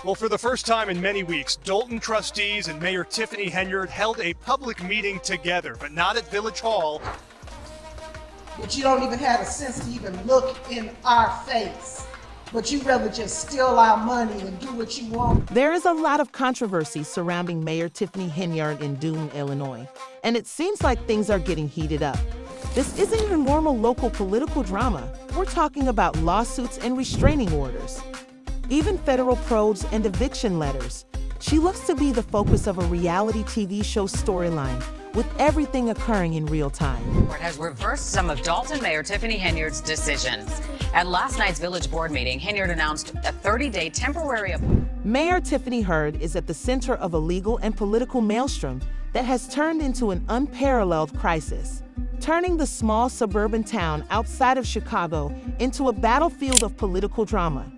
Well, for the first time in many weeks, Dolton trustees and Mayor Tiffany Henyard held a public meeting together, but not at Village Hall. But you don't even have a sense to even look in our face. But you rather just steal our money and do what you want. There is a lot of controversy surrounding Mayor Tiffany Henyard in Dolton, Illinois, and it seems like things are getting heated up. This isn't even normal local political drama. We're talking about lawsuits and restraining orders, even federal probes and eviction letters. She looks to be the focus of a reality TV show storyline, with everything occurring in real time. The court has reversed some of Dolton Mayor Tiffany Henyard's decisions. At last night's village board meeting, Henyard announced a 30-day temporary appointment. Mayor Tiffany Henyard is at the center of a legal and political maelstrom that has turned into an unparalleled crisis, turning the small suburban town outside of Chicago into a battlefield of political drama.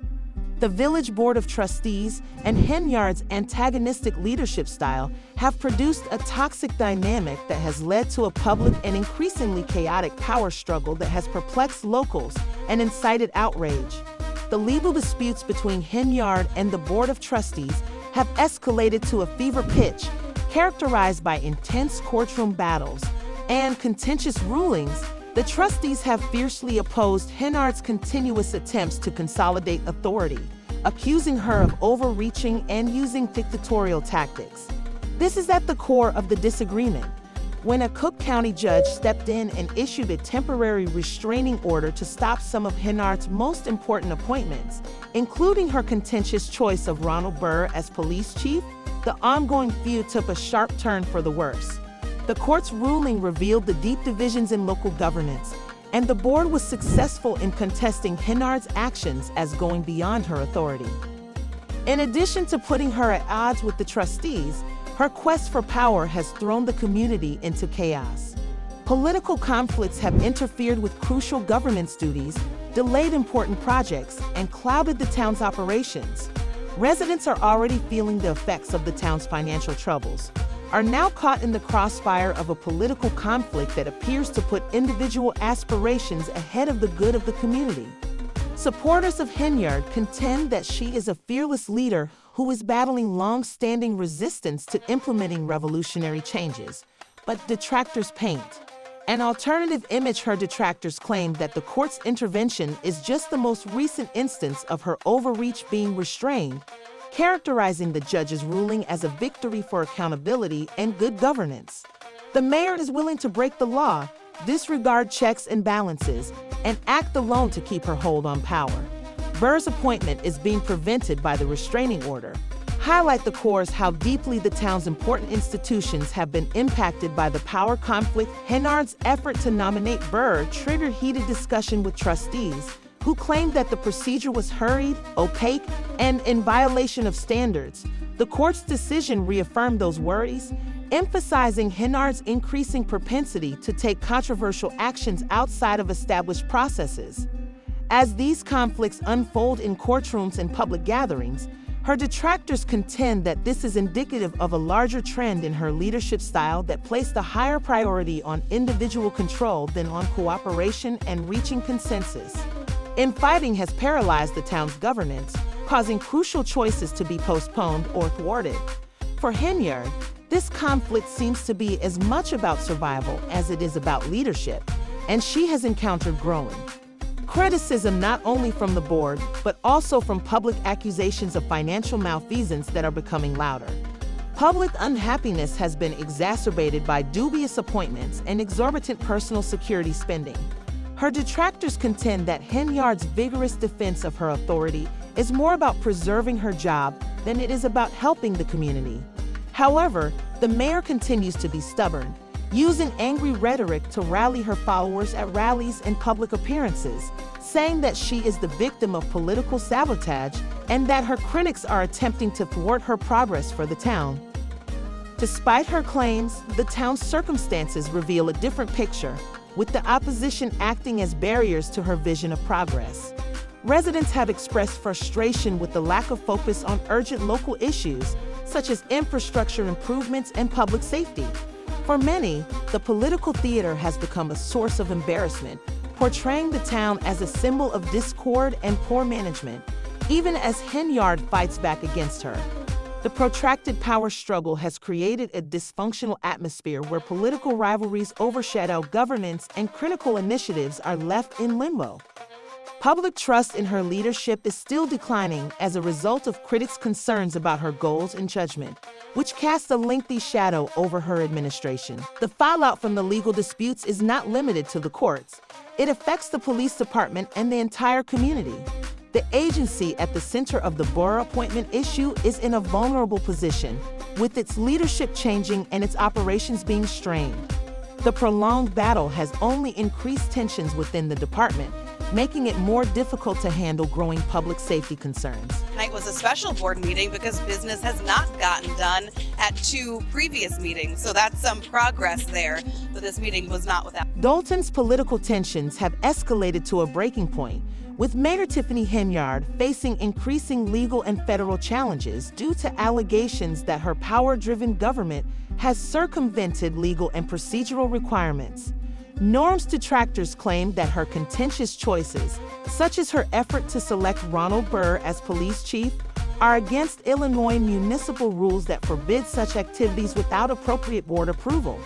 The Village Board of Trustees and Henyard's antagonistic leadership style have produced a toxic dynamic that has led to a public and increasingly chaotic power struggle that has perplexed locals and incited outrage. The legal disputes between Henyard and the Board of Trustees have escalated to a fever pitch, characterized by intense courtroom battles and contentious rulings. The trustees have fiercely opposed Henyard's continuous attempts to consolidate authority, accusing her of overreaching and using dictatorial tactics. This is at the core of the disagreement. When a Cook County judge stepped in and issued a temporary restraining order to stop some of Henyard's most important appointments, including her contentious choice of Ronald Burr as police chief, the ongoing feud took a sharp turn for the worse. The court's ruling revealed the deep divisions in local governance, and the board was successful in contesting Henyard's actions as going beyond her authority. In addition to putting her at odds with the trustees, her quest for power has thrown the community into chaos. Political conflicts have interfered with crucial governance duties, delayed important projects, and clouded the town's operations. Residents are already feeling the effects of the town's financial troubles, are now caught in the crossfire of a political conflict that appears to put individual aspirations ahead of the good of the community. Supporters of Henyard contend that she is a fearless leader who is battling long-standing resistance to implementing revolutionary changes, but detractors paint an alternative image. Her detractors claim that the court's intervention is just the most recent instance of her overreach being restrained, characterizing the judge's ruling as a victory for accountability and good governance. The mayor is willing to break the law, disregard checks and balances, and act alone to keep her hold on power. Burr's appointment is being prevented by the restraining order. Highlight the cores how deeply the town's important institutions have been impacted by the power conflict. Henyard's effort to nominate Burr triggered heated discussion with trustees, who claimed that the procedure was hurried, opaque, and in violation of standards. The court's decision reaffirmed those worries, emphasizing Henyard's increasing propensity to take controversial actions outside of established processes. As these conflicts unfold in courtrooms and public gatherings, her detractors contend that this is indicative of a larger trend in her leadership style that placed a higher priority on individual control than on cooperation and reaching consensus. Infighting has paralyzed the town's governance, causing crucial choices to be postponed or thwarted. For Henyard, this conflict seems to be as much about survival as it is about leadership, and she has encountered growing criticism not only from the board, but also from public accusations of financial malfeasance that are becoming louder. Public unhappiness has been exacerbated by dubious appointments and exorbitant personal security spending. Her detractors contend that Henyard's vigorous defense of her authority is more about preserving her job than it is about helping the community. However, the mayor continues to be stubborn, using angry rhetoric to rally her followers at rallies and public appearances, saying that she is the victim of political sabotage and that her critics are attempting to thwart her progress for the town. Despite her claims, the town's circumstances reveal a different picture, with the opposition acting as barriers to her vision of progress. Residents have expressed frustration with the lack of focus on urgent local issues, such as infrastructure improvements and public safety. For many, the political theater has become a source of embarrassment, portraying the town as a symbol of discord and poor management. even as Henyard fights back against her. The protracted power struggle has created a dysfunctional atmosphere where political rivalries overshadow governance and critical initiatives are left in limbo. Public trust in her leadership is still declining as a result of critics' concerns about her goals and judgment, which casts a lengthy shadow over her administration. The fallout from the legal disputes is not limited to the courts. It affects the police department and the entire community. The agency at the center of the borough appointment issue is in a vulnerable position, with its leadership changing and its operations being strained. The prolonged battle has only increased tensions within the department, making it more difficult to handle growing public safety concerns. Tonight was a special board meeting because business has not gotten done at 2 previous meetings, so that's some progress there, but this meeting was not without. Dolton's political tensions have escalated to a breaking point, with Mayor Tiffany Henyard facing increasing legal and federal challenges due to allegations that her power-driven government has circumvented legal and procedural requirements. Norm's detractors claim that her contentious choices, such as her effort to select Ronald Burr as police chief, are against Illinois municipal rules that forbid such activities without appropriate board approval.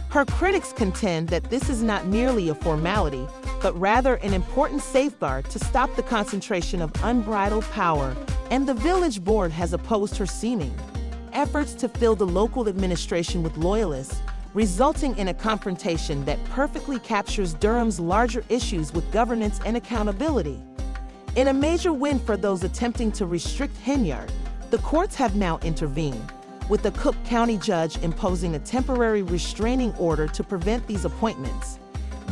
Her critics contend that this is not merely a formality, but rather an important safeguard to stop the concentration of unbridled power, and the village board has opposed her seeming efforts to fill the local administration with loyalists, resulting in a confrontation that perfectly captures Durham's larger issues with governance and accountability. In a major win for those attempting to restrict Henyard, the courts have now intervened, with the Cook County judge imposing a temporary restraining order to prevent these appointments.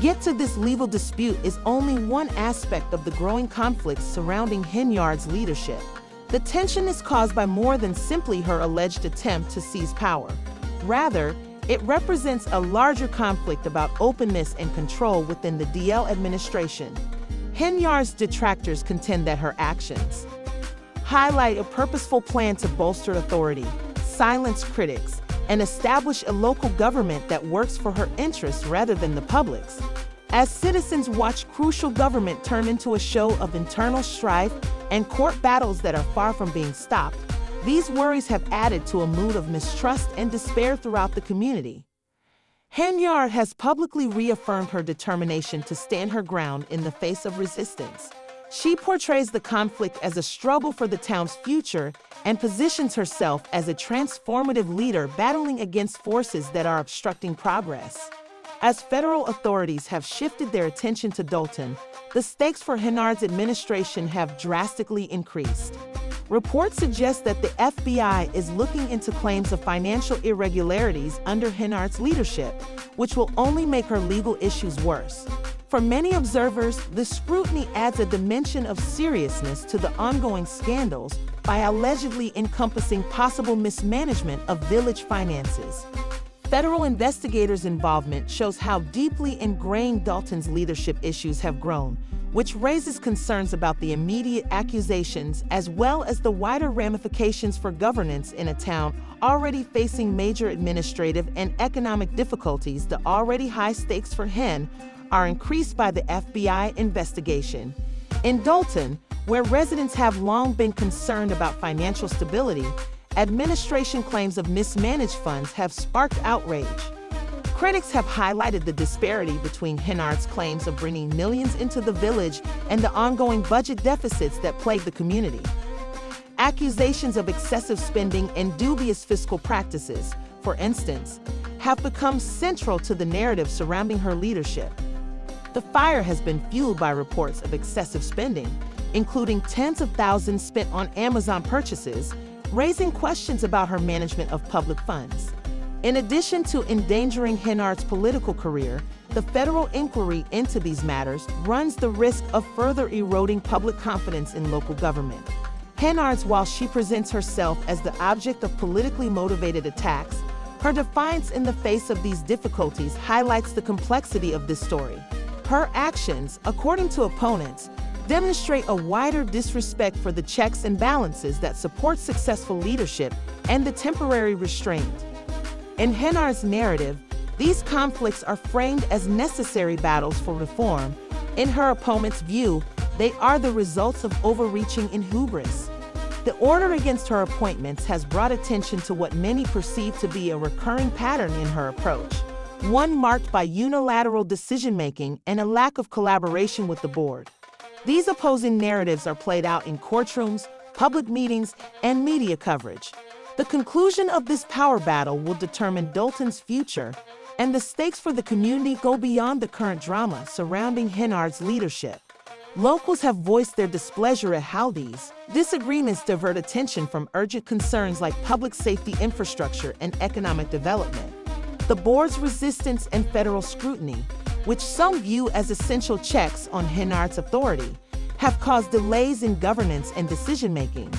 Yet to this legal dispute is only one aspect of the growing conflicts surrounding Henyard's leadership. The tension is caused by more than simply her alleged attempt to seize power. Rather, it represents a larger conflict about openness and control within the DL administration. Henyard's detractors contend that her actions highlight a purposeful plan to bolster authority, silence critics, and establish a local government that works for her interests rather than the public's. As citizens watch crucial government turn into a show of internal strife and court battles that are far from being stopped, these worries have added to a mood of mistrust and despair throughout the community. Henyard has publicly reaffirmed her determination to stand her ground in the face of resistance. She portrays the conflict as a struggle for the town's future and positions herself as a transformative leader battling against forces that are obstructing progress. As federal authorities have shifted their attention to Dolton, the stakes for Henyard's administration have drastically increased. Reports suggest that the FBI is looking into claims of financial irregularities under Henyard's leadership, which will only make her legal issues worse. For many observers, the scrutiny adds a dimension of seriousness to the ongoing scandals by allegedly encompassing possible mismanagement of village finances. Federal investigators' involvement shows how deeply ingrained Dolton's leadership issues have grown, which raises concerns about the immediate accusations as well as the wider ramifications for governance in a town already facing major administrative and economic difficulties. The already high stakes for Hen are increased by the FBI investigation. In Dolton, where residents have long been concerned about financial stability, administration claims of mismanaged funds have sparked outrage. Critics have highlighted the disparity between Henyard's claims of bringing millions into the village and the ongoing budget deficits that plague the community. Accusations of excessive spending and dubious fiscal practices, for instance, have become central to the narrative surrounding her leadership. The fire has been fueled by reports of excessive spending, including tens of thousands spent on Amazon purchases, raising questions about her management of public funds. In addition to endangering Henyard's political career, the federal inquiry into these matters runs the risk of further eroding public confidence in local government. Henyard's, while she presents herself as the object of politically motivated attacks, her defiance in the face of these difficulties highlights the complexity of this story. Her actions, according to opponents, demonstrate a wider disrespect for the checks and balances that support successful leadership and the temporary restraint. In Henyard's narrative, these conflicts are framed as necessary battles for reform. In her opponent's view, They are the results of overreaching and hubris. The order against her appointments has brought attention to what many perceive to be a recurring pattern in her approach, one marked by unilateral decision-making and a lack of collaboration with the board. These opposing narratives are played out in courtrooms, public meetings, and media coverage. The conclusion of this power battle will determine Dolton's future, and the stakes for the community go beyond the current drama surrounding Henyard's leadership. Locals have voiced their displeasure at how these disagreements divert attention from urgent concerns like public safety infrastructure and economic development. The board's resistance and federal scrutiny, which some view as essential checks on Henyard's authority, have caused delays in governance and decision-making.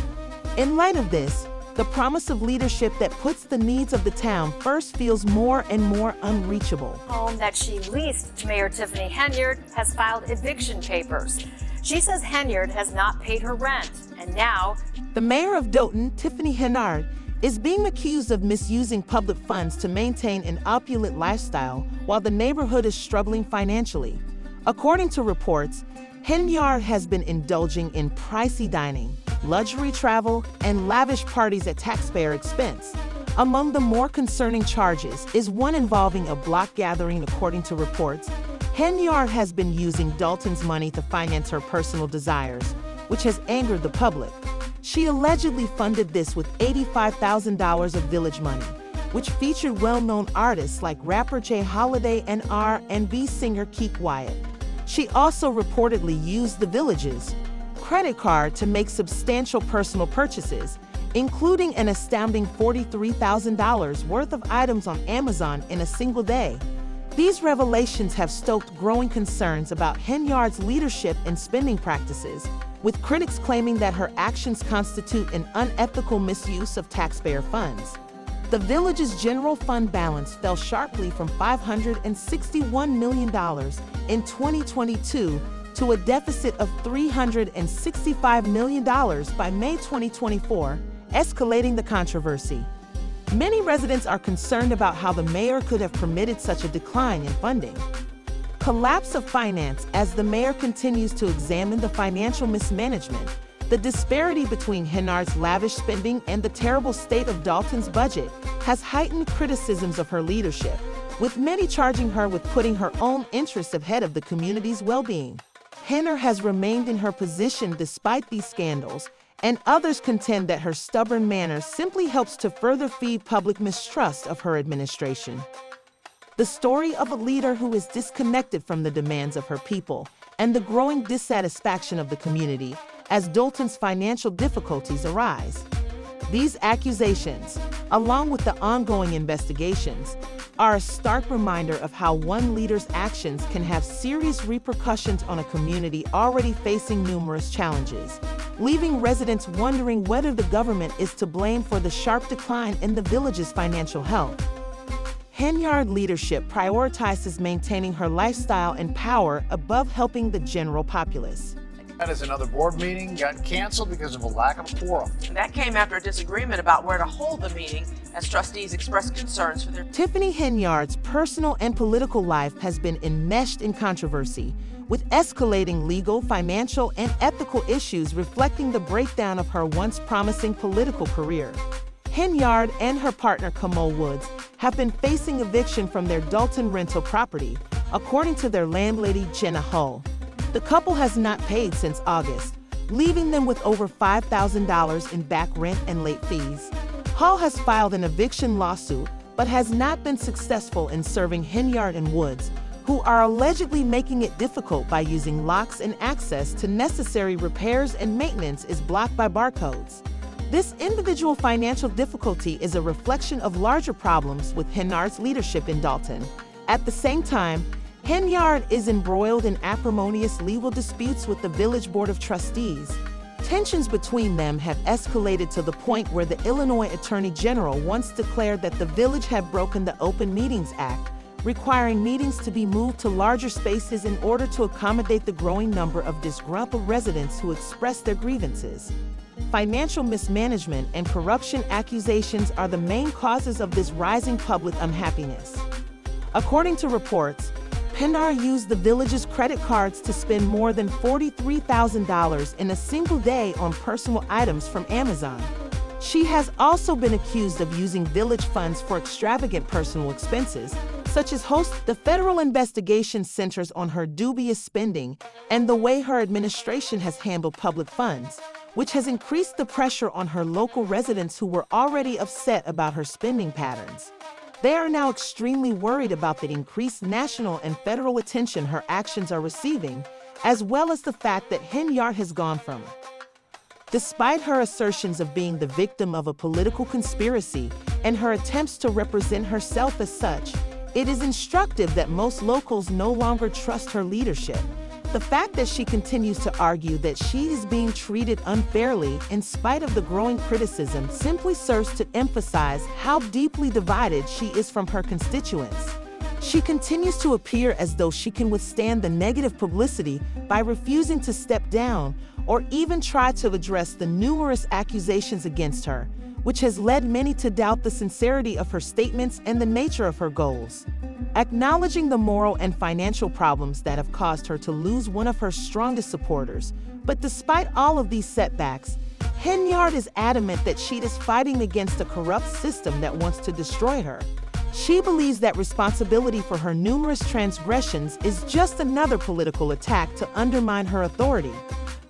In light of this, the promise of leadership that puts the needs of the town first feels more and more unreachable. Home that she leased to Mayor Tiffany Henyard has filed eviction papers. She says Henyard has not paid her rent, and now the mayor of Dolton, Tiffany Henyard, is being accused of misusing public funds to maintain an opulent lifestyle while the neighborhood is struggling financially. According to reports, Henyard has been indulging in pricey dining, luxury travel, and lavish parties at taxpayer expense. Among the more concerning charges is one involving a block gathering. According to reports, Henyard has been using Dolton's money to finance her personal desires, which has angered the public. She allegedly funded this with $85,000 of village money, which featured well-known artists like rapper Jay Holiday and R&B singer Keith Wyatt. She also reportedly used the village's credit card to make substantial personal purchases, including an astounding $43,000 worth of items on Amazon in a single day. These revelations have stoked growing concerns about Henyard's leadership and spending practices, with critics claiming that her actions constitute an unethical misuse of taxpayer funds. The village's general fund balance fell sharply from $561 million in 2022 to a deficit of $365 million by May 2024, escalating the controversy. Many residents are concerned about how the mayor could have permitted such a decline in funding. Collapse of finance. As the mayor continues to examine the financial mismanagement, the disparity between Henyard's lavish spending and the terrible state of Dolton's budget has heightened criticisms of her leadership, with many charging her with putting her own interests ahead of the community's well-being. Henyard has remained in her position despite these scandals, and others contend that her stubborn manner simply helps to further feed public mistrust of her administration. The story of a leader who is disconnected from the demands of her people and the growing dissatisfaction of the community as Dolton's financial difficulties arise. These accusations, along with the ongoing investigations, are a stark reminder of how one leader's actions can have serious repercussions on a community already facing numerous challenges, leaving residents wondering whether the government is to blame for the sharp decline in the village's financial health. Henyard leadership prioritizes maintaining her lifestyle and power above helping the general populace. That is another board meeting got canceled because of a lack of a quorum. That came after a disagreement about where to hold the meeting as trustees expressed concerns for their... Tiffany Henyard's personal and political life has been enmeshed in controversy, with escalating legal, financial, and ethical issues reflecting the breakdown of her once promising political career. Henyard and her partner Kamal Woods have been facing eviction from their Dolton rental property, according to their landlady Jenna Hull. The couple has not paid since August, leaving them with over $5,000 in back rent and late fees. Hull has filed an eviction lawsuit, but has not been successful in serving Henyard and Woods, who are allegedly making it difficult by using locks, and access to necessary repairs and maintenance is blocked by barcodes. This individual financial difficulty is a reflection of larger problems with Henyard's leadership in Dolton. At the same time, Henyard is embroiled in acrimonious legal disputes with the Village Board of Trustees. Tensions between them have escalated to the point where the Illinois Attorney General once declared that the village had broken the Open Meetings Act, requiring meetings to be moved to larger spaces in order to accommodate the growing number of disgruntled residents who express their grievances. Financial mismanagement and corruption accusations are the main causes of this rising public unhappiness. According to reports, Henyard used the village's credit cards to spend more than $43,000 in a single day on personal items from Amazon. She has also been accused of using village funds for extravagant personal expenses, such as host. The federal investigation centers on her dubious spending and the way her administration has handled public funds, which has increased the pressure on her local residents who were already upset about her spending patterns. They are now extremely worried about the increased national and federal attention her actions are receiving, as well as the fact that Henyard has gone from her. Despite her assertions of being the victim of a political conspiracy and her attempts to represent herself as such, it is instructive that most locals no longer trust her leadership. The fact that she continues to argue that she is being treated unfairly in spite of the growing criticism simply serves to emphasize how deeply divided she is from her constituents. She continues to appear as though she can withstand the negative publicity by refusing to step down or even try to address the numerous accusations against her, which has led many to doubt the sincerity of her statements and the nature of her goals. Acknowledging the moral and financial problems that have caused her to lose one of her strongest supporters, but despite all of these setbacks, Henyard is adamant that she is fighting against a corrupt system that wants to destroy her. She believes that responsibility for her numerous transgressions is just another political attack to undermine her authority.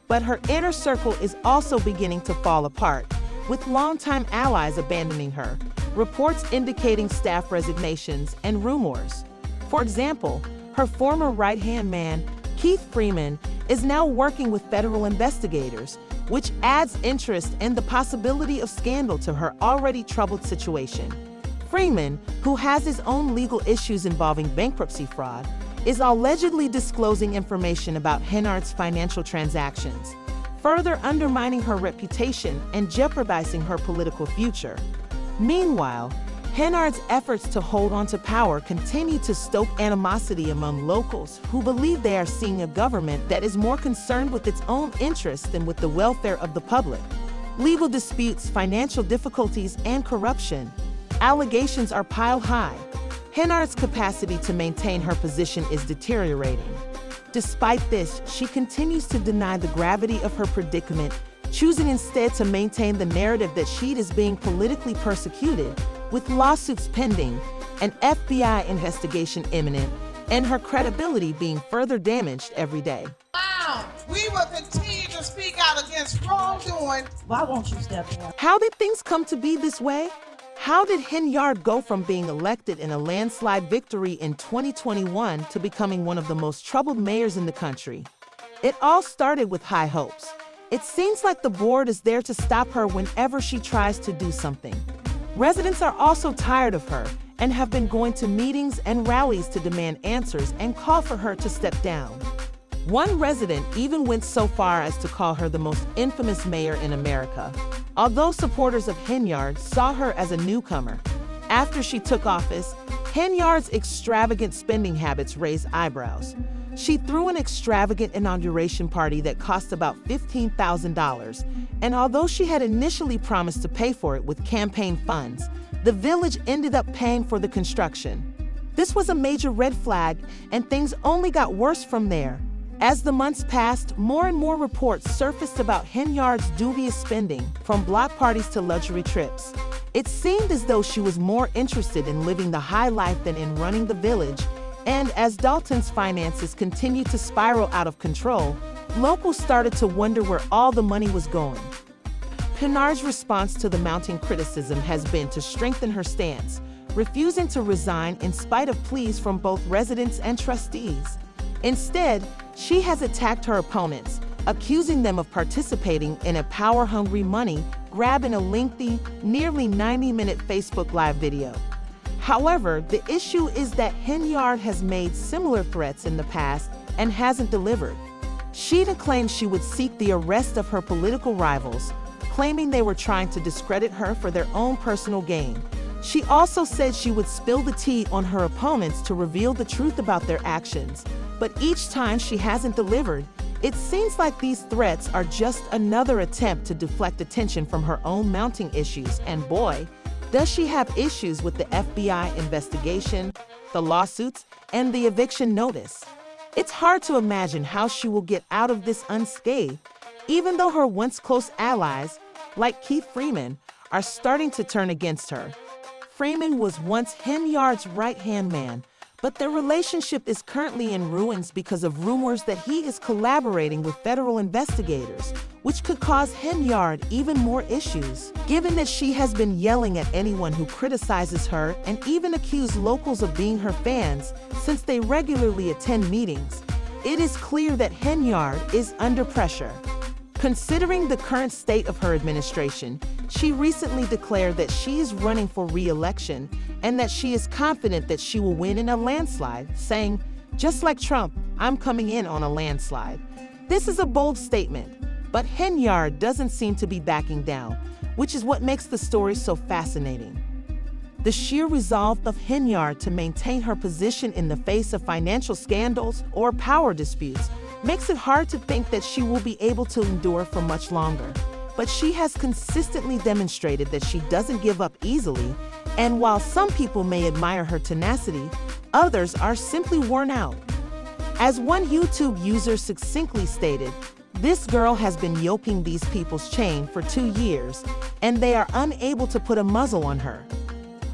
But her inner circle is also beginning to fall apart, with longtime allies abandoning her, reports indicating staff resignations, and rumors. For example, her former right-hand man, Keith Freeman, is now working with federal investigators, which adds interest in the possibility of scandal to her already troubled situation. Freeman, who has his own legal issues involving bankruptcy fraud, is allegedly disclosing information about Henyard's financial transactions, further undermining her reputation and jeopardizing her political future. Meanwhile, Henyard's efforts to hold on to power continue to stoke animosity among locals who believe they are seeing a government that is more concerned with its own interests than with the welfare of the public. Legal disputes, financial difficulties, and corruption. Allegations are piled high. Henyard's capacity to maintain her position is deteriorating. Despite this, she continues to deny the gravity of her predicament, choosing instead to maintain the narrative that she is being politically persecuted, with lawsuits pending, an FBI investigation imminent, and her credibility being further damaged every day. We will continue to speak out against wrongdoing. Why won't you step down? How did things come to be this way? How did Henyard go from being elected in a landslide victory in 2021 to becoming one of the most troubled mayors in the country? It all started with high hopes. It seems like the board is there to stop her whenever she tries to do something. Residents are also tired of her and have been going to meetings and rallies to demand answers and call for her to step down. One resident even went so far as to call her the most infamous mayor in America, although supporters of Henyard saw her as a newcomer. After she took office, Henyard's extravagant spending habits raised eyebrows. She threw an extravagant inauguration party that cost about $15,000, and although she had initially promised to pay for it with campaign funds, the village ended up paying for the construction. This was a major red flag, and things only got worse from there. As the months passed, more and more reports surfaced about Henyard's dubious spending, from block parties to luxury trips. It seemed as though she was more interested in living the high life than in running the village, and as Dolton's finances continued to spiral out of control, locals started to wonder where all the money was going. Henyard's response to the mounting criticism has been to strengthen her stance, refusing to resign in spite of pleas from both residents and trustees. Instead, she has attacked her opponents, accusing them of participating in a power-hungry money grab in a lengthy, nearly 90-minute Facebook Live video. However, the issue is that Henyard has made similar threats in the past and hasn't delivered. She claimed she would seek the arrest of her political rivals, claiming they were trying to discredit her for their own personal gain. She also said she would spill the tea on her opponents to reveal the truth about their actions. But each time she hasn't delivered, it seems like these threats are just another attempt to deflect attention from her own mounting issues, and boy, Does she have issues with the FBI investigation, the lawsuits, and the eviction notice? It's hard to imagine how she will get out of this unscathed, even though her once close allies, like Keith Freeman, are starting to turn against her. Freeman was once Henyard's right-hand man, but their relationship is currently in ruins because of rumors that he is collaborating with federal investigators, which could cause Henyard even more issues. Given that she has been yelling at anyone who criticizes her and even accused locals of being her fans since they regularly attend meetings, it is clear that Henyard is under pressure. Considering the current state of her administration, she recently declared that she is running for re-election and that she is confident that she will win in a landslide, saying, "Just like Trump, I'm coming in on a landslide." This is a bold statement, but Henyard doesn't seem to be backing down, which is what makes the story so fascinating. The sheer resolve of Henyard to maintain her position in the face of financial scandals or power disputes makes it hard to think that she will be able to endure for much longer. But she has consistently demonstrated that she doesn't give up easily, and while some people may admire her tenacity, others are simply worn out. As one YouTube user succinctly stated, "This girl has been yoking these people's chain for 2 years, and they are unable to put a muzzle on her."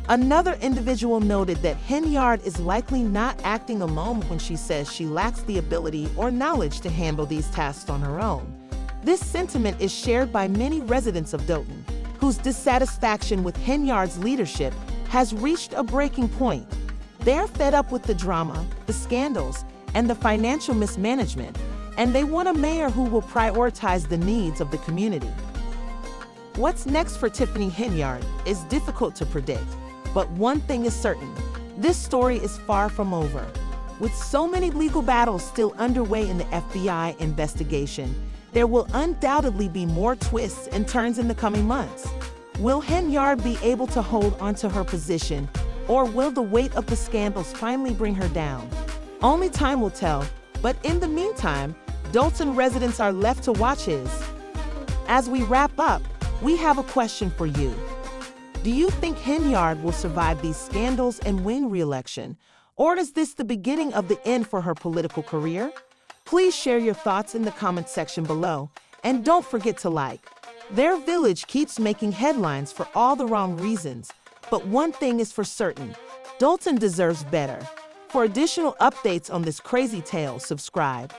Another individual noted that Henyard is likely not acting alone when she says she lacks the ability or knowledge to handle these tasks on her own. This sentiment is shared by many residents of Dolton, whose dissatisfaction with Henyard's leadership has reached a breaking point. They're fed up with the drama, the scandals, and the financial mismanagement, and they want a mayor who will prioritize the needs of the community. What's next for Tiffany Henyard is difficult to predict, but one thing is certain: this story is far from over. With so many legal battles still underway in the FBI investigation, there will undoubtedly be more twists and turns in the coming months. Will Henyard be able to hold onto her position, or will the weight of the scandals finally bring her down? Only time will tell, but in the meantime, Dolton residents are left to watch his. As we wrap up, we have a question for you. Do you think Henyard will survive these scandals and win re-election? Or is this the beginning of the end for her political career? Please share your thoughts in the comment section below, and don't forget to like. Their village keeps making headlines for all the wrong reasons, but one thing is for certain: Dolton deserves better. For additional updates on this crazy tale, subscribe.